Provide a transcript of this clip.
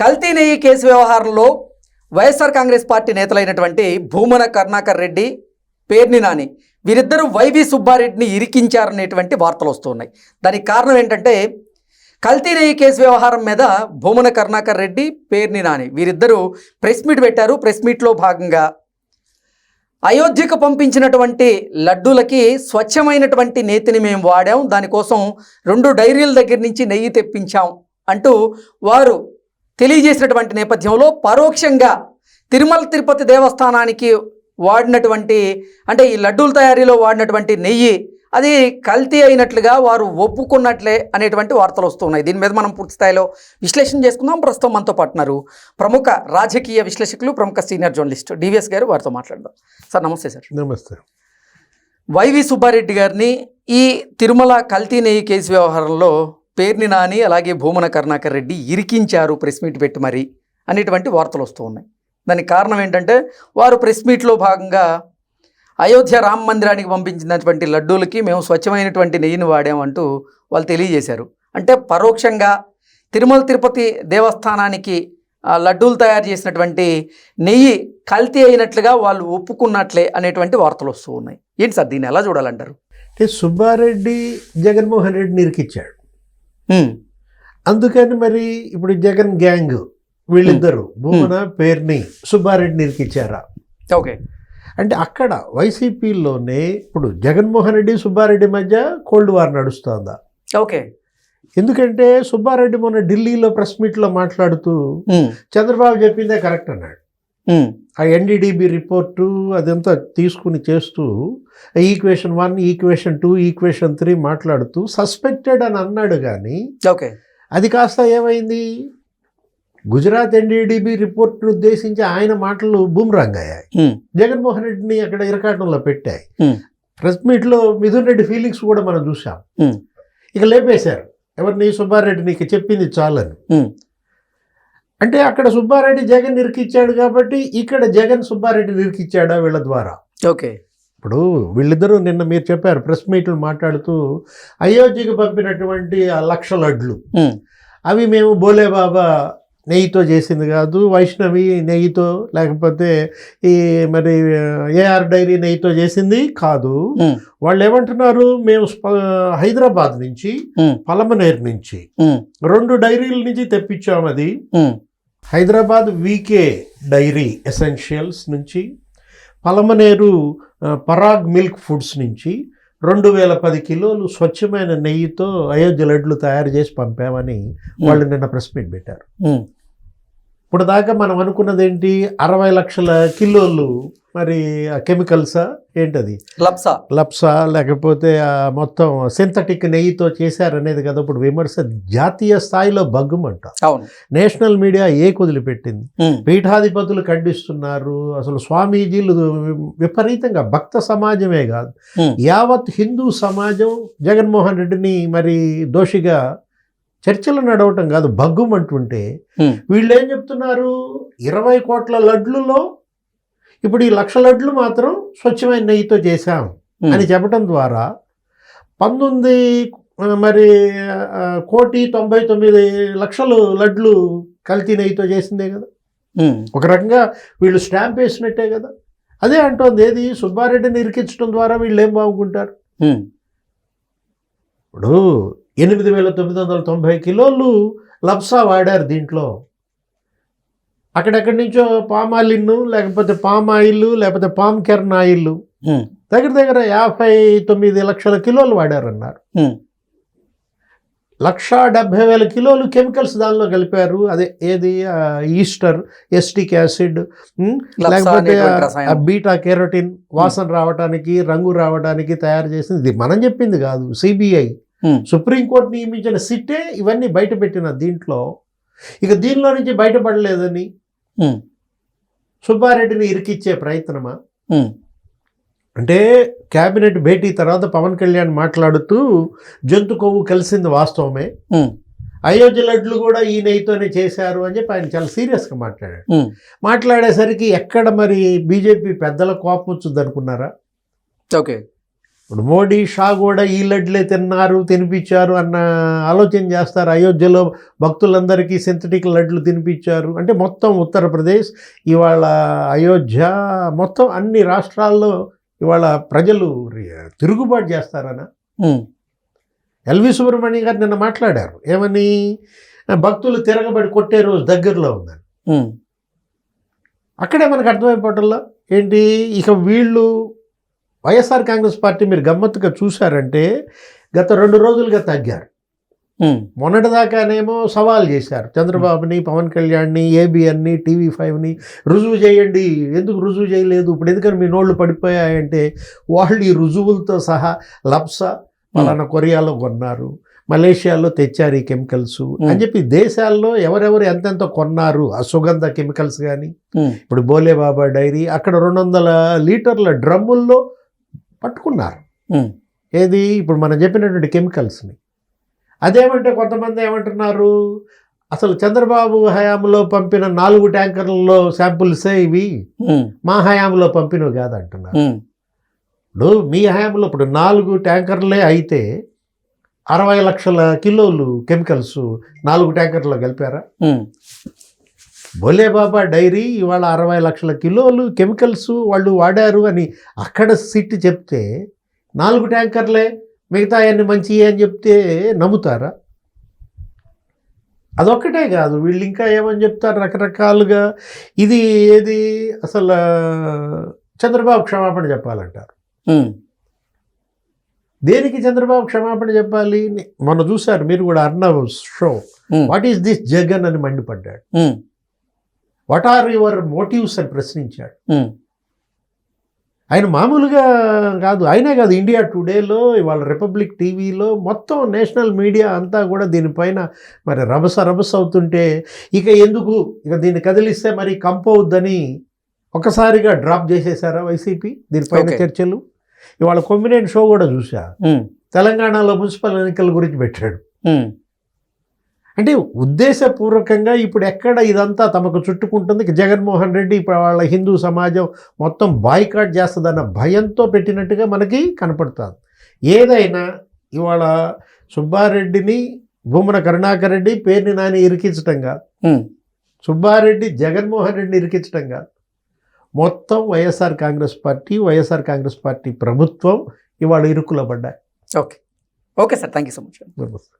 కల్తీ నెయ్యి కేసు వ్యవహారంలో వైఎస్ఆర్ కాంగ్రెస్ పార్టీ నేతలైనటువంటి భూమన కరుణాకర్ రెడ్డి, పేర్ని నాని వీరిద్దరూ వైవి సుబ్బారెడ్డిని ఇరికించారనేటువంటి వార్తలు వస్తున్నాయి. దానికి కారణం ఏంటంటే కల్తీ నెయ్యి కేసు వ్యవహారం మీద భూమన కరుణాకర్ రెడ్డి, పేర్ని నాని వీరిద్దరూ ప్రెస్ మీట్ పెట్టారు. ప్రెస్ మీట్లో భాగంగా అయోధ్యకు పంపించినటువంటి లడ్డూలకి స్వచ్ఛమైనటువంటి నేతిని మేము వాడాం, దానికోసం 2 డైరీల దగ్గర నుంచి నెయ్యి తెప్పించాం అంటూ వారు తెలియజేసినటువంటి నేపథ్యంలో పరోక్షంగా తిరుమల తిరుపతి దేవస్థానానికి వాడినటువంటి అంటే ఈ లడ్డూల తయారీలో వాడినటువంటి నెయ్యి అది కల్తీ అయినట్లుగా వారు ఒప్పుకున్నట్లే అనేటువంటి వార్తలు వస్తున్నాయి. దీని మీద మనం పూర్తి స్థాయిలో విశ్లేషణ చేసుకుందాం. ప్రస్తుతం మనతో పాటున్నారు ప్రముఖ రాజకీయ విశ్లేషకులు, ప్రముఖ సీనియర్ జర్నలిస్ట్ డివిఎస్ గారు. వారితో మాట్లాడదాం. సార్ నమస్తే. సార్ నమస్తే. వైవి సుబ్బారెడ్డి గారిని ఈ తిరుమల కల్తీ నెయ్యి కేసు వ్యవహారంలో పేర్ని నాని అలాగే భూమన కరుణాకర్ రెడ్డి ఇరికించారు ప్రెస్ మీట్ పెట్టి మరి అనేటువంటి వార్తలు వస్తూ ఉన్నాయి. దానికి కారణం ఏంటంటే వారు ప్రెస్ మీట్లో భాగంగా అయోధ్య రామ మందిరానికి పంపించినటువంటి లడ్డూలకి మేము స్వచ్ఛమైనటువంటి నెయ్యిని వాడామంటూ వాళ్ళు తెలియజేశారు. అంటే పరోక్షంగా తిరుమల తిరుపతి దేవస్థానానికి లడ్డూలు తయారు చేసినటువంటి నెయ్యి కల్తీ అయినట్లుగా వాళ్ళు ఒప్పుకున్నట్లే అనేటువంటి వార్తలు వస్తూ ఉన్నాయి. ఏంటి సార్ దీన్ని ఎలా చూడాలంటారు? అంటే సుబ్బారెడ్డి జగన్మోహన్ రెడ్డిని ఇరికిచ్చాడు. అందుకని మరి ఇప్పుడు జగన్ గ్యాంగ్ వీళ్ళిద్దరు భూమన, పేర్ని, సుబ్బారెడ్డిని ఇరికిచ్చారా? ఓకే. అంటే అక్కడ వైసీపీలోనే ఇప్పుడు జగన్మోహన్ రెడ్డి, సుబ్బారెడ్డి మధ్య కోల్డ్ వార్ నడుస్తోందా? ఓకే. ఎందుకంటే సుబ్బారెడ్డి మొన్న ఢిల్లీలో ప్రెస్ మీట్లో మాట్లాడుతూ చంద్రబాబు చెప్పిందే కరెక్ట్ అన్నాడు. ఆ ఎన్డీడీబీ రిపోర్టు అదంతా తీసుకుని చేస్తూ ఈక్వేషన్ 1, ఈక్వేషన్ 2, ఈక్వేషన్ 3 మాట్లాడుతూ సస్పెక్టెడ్ అని అన్నాడు. కానీ ఓకే, అది కాస్త ఏమైంది, గుజరాత్ ఎన్డీడీబీ రిపోర్ట్ను ఉద్దేశించి ఆయన మాటలు బూమ్రాంగ్ అయ్యాయి, జగన్మోహన్ రెడ్డిని అక్కడ ఇరకాటంలో పెట్టాయి. ప్రెస్ మీట్లో మిథున్ రెడ్డి ఫీలింగ్స్ కూడా మనం చూసాం. ఇక లేపేశారు ఎవరిని, సుబ్బారెడ్డి నీకు చెప్పింది చాలని. అంటే అక్కడ సుబ్బారెడ్డి జగన్ ఇరికిచ్చాడు కాబట్టి ఇక్కడ జగన్ సుబ్బారెడ్డిని ఇరికిచ్చాడా వీళ్ళ ద్వారా? ఓకే. ఇప్పుడు వీళ్ళిద్దరూ నిన్న మీరు చెప్పారు ప్రెస్ మీట్లు మాట్లాడుతూ అయోధ్యకు పంపినటువంటి ఆ 1,00,000 లడ్లు అవి మేము బోలేబాబా నెయ్యితో చేసింది కాదు, వైష్ణవి నెయ్యితో లేకపోతే ఈ మరి ఏఆర్ డైరీ నెయ్యితో చేసింది కాదు. వాళ్ళు ఏమంటున్నారు, మేము హైదరాబాద్ నుంచి, పలమనేరు నుంచి 2 డైరీల నుంచి తెప్పించాం. అది హైదరాబాద్ వీకే డైరీ ఎసెన్షియల్స్ నుంచి, పలమనేరు పరాగ్ మిల్క్ ఫుడ్స్ నుంచి 2010 కిలోలు స్వచ్ఛమైన నెయ్యితో అయోధ్య లడ్లు తయారు చేసి పంపామని వాళ్ళు నిన్న ప్రెస్ మీట్ పెట్టారు. ఇప్పుడు దాకా మనం అనుకున్నది ఏంటి, 60 లక్షల కిలోలు మరి కెమికల్సా ఏంటది, లప్సా లేకపోతే మొత్తం సింథటిక్ నెయ్యితో చేశారనేది కదా ఇప్పుడు విమర్శ జాతీయ స్థాయిలో బగ్గుమంట. నేషనల్ మీడియా వదిలిపెట్టింది, పీఠాధిపతులు ఖండిస్తున్నారు. అసలు స్వామీజీలు విపరీతంగా, భక్త సమాజమే కాదు యావత్ హిందూ సమాజం జగన్మోహన్ రెడ్డిని మరి దోషిగా చర్చలు నడవటం కాదు బగ్గుమంటుంటే, వీళ్ళు ఏం చెప్తున్నారు, 20 కోట్ల లడ్లులో ఇప్పుడు ఈ 1,00,000 లడ్లు మాత్రం స్వచ్ఛమైన నెయ్యితో చేశాం అని చెప్పడం ద్వారా 19,99,00,000 లడ్లు కల్తీ నెయ్యితో చేసిందే కదా. ఒక రకంగా వీళ్ళు స్టాంప్ వేసినట్టే కదా. అదే అంటోంది ఏది, సుబ్బారెడ్డిని ఇరికించడం ద్వారా వీళ్ళు ఏం బాగుంటారు. ఇప్పుడు 8,990 కిలోలు లప్సా వాడారు. దీంట్లో అక్కడెక్కడి నుంచో పామాలిన్ లేకపోతే పామ్ ఆయిల్ లేకపోతే పామ్ కెర్న్ ఆయిల్ దగ్గర 59 లక్షల కిలోలు వాడారన్నారు. 1,70,000 కిలోలు కెమికల్స్ దానిలో కలిపారు. అదే ఏది, ఈస్టర్, ఎస్టిక్ యాసిడ్ లేకపోతే బీటా కెరోటిన్ వాసన రావడానికి, రంగు రావడానికి తయారు చేసింది. ఇది మనం చెప్పింది కాదు, సిబిఐ సుప్రీంకోర్టు నియమించిన సిట్టే ఇవన్నీ బయట పెట్టిన. దీంట్లో ఇక దీనిలో నుంచి బయటపడలేదని సుబ్బారెడ్డిని ఇరికిచ్చే ప్రయత్నమా? అంటే క్యాబినెట్ భేటీ తర్వాత పవన్ కళ్యాణ్ మాట్లాడుతూ జంతు కొవ్వు కలిసింది వాస్తవమే, అయోధ్య లడ్లు కూడా ఈ నెయ్యితోనే చేశారు అని చెప్పి ఆయన చాలా సీరియస్గా మాట్లాడాడు. మాట్లాడేసరికి ఎక్కడ మరి బీజేపీ పెద్దల కోపం వచ్చింది అనుకున్నారా? ఓకే. ఇప్పుడు మోడీ షా కూడా ఈ లడ్లే తినిపించారు అన్న ఆలోచన చేస్తారు. అయోధ్యలో భక్తులందరికీ సింథటిక్ లడ్లు తినిపించారు అంటే మొత్తం ఉత్తరప్రదేశ్ ఇవాళ అయోధ్య మొత్తం అన్ని రాష్ట్రాల్లో ఇవాళ ప్రజలు తిరుగుబాటు చేస్తారన్న. ఎల్వి సుబ్రహ్మణ్యం గారు నిన్న మాట్లాడారు ఏమని, భక్తులు తిరగబడి కొట్టే రోజు దగ్గరలో ఉందని. అక్కడే మనకు అర్థమైపోవటంలో ఏంటి, ఇక వీళ్ళు వైఎస్ఆర్ కాంగ్రెస్ పార్టీ మీరు గమ్మత్తుగా చూశారంటే గత 2 రోజులుగా తగ్గారు. మొన్నటిదాకానేమో సవాల్ చేశారు చంద్రబాబుని, పవన్ కళ్యాణ్ని, ఏబిఎన్ని, టీవీ5ని, రుజువు చేయండి, ఎందుకు రుజువు చేయలేదు, ఇప్పుడు ఎందుకని మీ నోళ్ళు పడిపోయాయంటే వాళ్ళు ఈ రుజువులతో సహా లప్సా పలానా కొరియాలో కొన్నారు, మలేషియాలో తెచ్చారు ఈ కెమికల్స్ అని చెప్పి దేశాల్లో ఎవరెవరు ఎంతెంత కొన్నారు ఆ సుగంధ కెమికల్స్ కానీ, ఇప్పుడు బోలేబాబా డైరీ అక్కడ 200 లీటర్ల డ్రమ్ముల్లో పట్టుకున్నారు. ఏది ఇప్పుడు మనం చెప్పినటువంటి కెమికల్స్ని. అదేమంటే కొంతమంది ఏమంటున్నారు, అసలు చంద్రబాబు హయాంలో పంపిన 4 ట్యాంకర్లలో శాంపుల్సే ఇవి, మా హయాంలో పంపినవి కాదంటున్నారు. ఇప్పుడు మీ హయాంలో ఇప్పుడు 4 ట్యాంకర్లే అయితే 60 లక్షల కిలోలు కెమికల్స్ 4 ట్యాంకర్లో కలిపారా? బోలేబాబా డైరీ ఇవాళ 60 లక్షల కిలోలు కెమికల్స్ వాళ్ళు వాడారు అని అక్కడ సిట్ చెప్తే 4 ట్యాంకర్లే మిగతా అన్ని మంచివి అని చెప్తే నమ్ముతారా? అదొక్కటే కాదు, వీళ్ళు ఇంకా ఏమని చెప్తారు రకరకాలుగా. ఇది ఏది అసలు చంద్రబాబు క్షమాపణ చెప్పాలంటారు. దేనికి చంద్రబాబు క్షమాపణ చెప్పాలి? మొన్న చూశారు మీరు కూడా Arnav show, what is this Jagan అని మండిపడ్డాడు. వాట్ ఆర్ యువర్ మోటివ్స్ అని ప్రశ్నించాడు. ఆయన మామూలుగా కాదు, ఆయనే కాదు, ఇండియా టుడేలో ఇవాళ రిపబ్లిక్ టీవీలో మొత్తం నేషనల్ మీడియా అంతా కూడా దీనిపైన మరి రభస అవుతుంటే ఇక ఎందుకు, ఇక దీన్ని కదిలిస్తే మరి కంపవుద్దని ఒకసారిగా డ్రాప్ చేసేసారా వైసీపీ దీనిపైన చర్చలు. ఇవాళ కొమ్మినేని షో కూడా చూసా, తెలంగాణలో మున్సిపల్ ఎన్నికల గురించి పెట్టాడు. అంటే ఉద్దేశపూర్వకంగా ఇప్పుడు ఎక్కడ ఇదంతా తమకు చుట్టుకుంటుంది, జగన్మోహన్ రెడ్డి ఇప్పుడు వాళ్ళ హిందూ సమాజం మొత్తం బాయ్కాట్ చేస్తుందన్న భయంతో పెట్టినట్టుగా మనకి కనపడుతుంది. ఏదైనా ఇవాళ సుబ్బారెడ్డిని భూమన కరుణాకర్ రెడ్డి పేర్ని నాని ఇరికించటం కాదు, సుబ్బారెడ్డి జగన్మోహన్ రెడ్డిని ఇరికించటం కాదు, మొత్తం వైఎస్ఆర్ కాంగ్రెస్ పార్టీ ప్రభుత్వం ఇవాళ ఇరుకులో పడ్డాయి. Okay sir, thank you so much.